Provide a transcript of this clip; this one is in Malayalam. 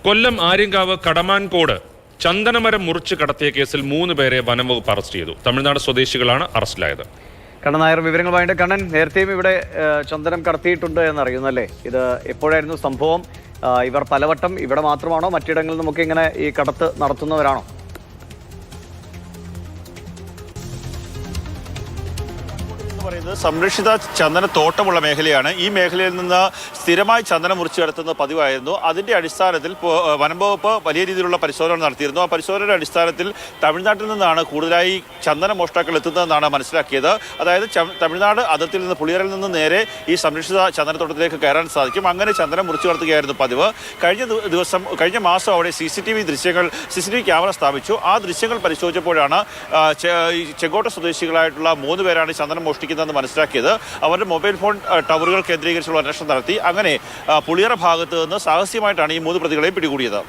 കൊല്ലം ആര്യങ്കാവ് കടമാൻകോട് ചന്ദനമരം മുറിച്ച് കടത്തിയ കേസിൽ 3 പേരെ വനംവകുപ്പ് അറസ്റ്റ് ചെയ്തു. തമിഴ്നാട് സ്വദേശികളാണ് അറസ്റ്റിലായത്. കണ്ണൻ നായർ വിവരങ്ങളുമായിട്ട്. കണ്ണൻ, നേരത്തെയും ഇവിടെ ചന്ദനം കടത്തിയിട്ടുണ്ട് എന്നറിയുന്നല്ലേ? ഇത് എപ്പോഴായിരുന്നു സംഭവം? ഇവർ പലവട്ടം ഇവിടെ മാത്രമാണോ മറ്റിടങ്ങളിൽ നിന്നൊക്കെ ഇങ്ങനെ ഈ കടത്ത് നടത്തുന്നവരാണോ? പറയുന്നത് സംരക്ഷിത ചന്ദന തോട്ടമുള്ള മേഖലയാണ്. ഈ മേഖലയിൽ നിന്ന് സ്ഥിരമായി ചന്ദനം മുറിച്ചു കടത്തുന്ന പതിവായിരുന്നു. അതിൻ്റെ അടിസ്ഥാനത്തിൽ വനംവകുപ്പ് വലിയ രീതിയിലുള്ള പരിശോധന നടത്തിയിരുന്നു. ആ പരിശോധനയുടെ അടിസ്ഥാനത്തിൽ തമിഴ്നാട്ടിൽ നിന്നാണ് കൂടുതലായി ചന്ദന മോഷ്ടാക്കൾ എത്തുന്നതെന്നാണ് മനസ്സിലാക്കിയത്. അതായത് തമിഴ്നാട് അതിർത്തിയിൽ നിന്ന് പുളിയറിൽ നിന്ന് നേരെ ഈ സംരക്ഷിത ചന്ദനത്തോട്ടത്തിലേക്ക് കയറാൻ സാധിക്കും. അങ്ങനെ ചന്ദനം മുറിച്ചു കടത്തുകയായിരുന്നു പതിവ്. കഴിഞ്ഞ മാസം അവിടെ CCTV ക്യാമറ സ്ഥാപിച്ചു. ആ ദൃശ്യങ്ങൾ പരിശോധിച്ചപ്പോഴാണ് ചെങ്കോട്ട സ്വദേശികളായിട്ടുള്ള 3 പേരാണ് ചന്ദനം മോഷ്ടിക്കുന്നത് മനസ്സിലാക്കിയത്. അവരുടെ മൊബൈൽ ഫോൺ ടവറുകൾ കേന്ദ്രീകരിച്ചുള്ള അന്വേഷണം നടത്തി. അങ്ങനെ പുളിയറ ഭാഗത്ത് നിന്ന് സാഹസ്യമായിട്ടാണ് ഈ 3 പ്രതികളെയും പിടികൂടിയത്.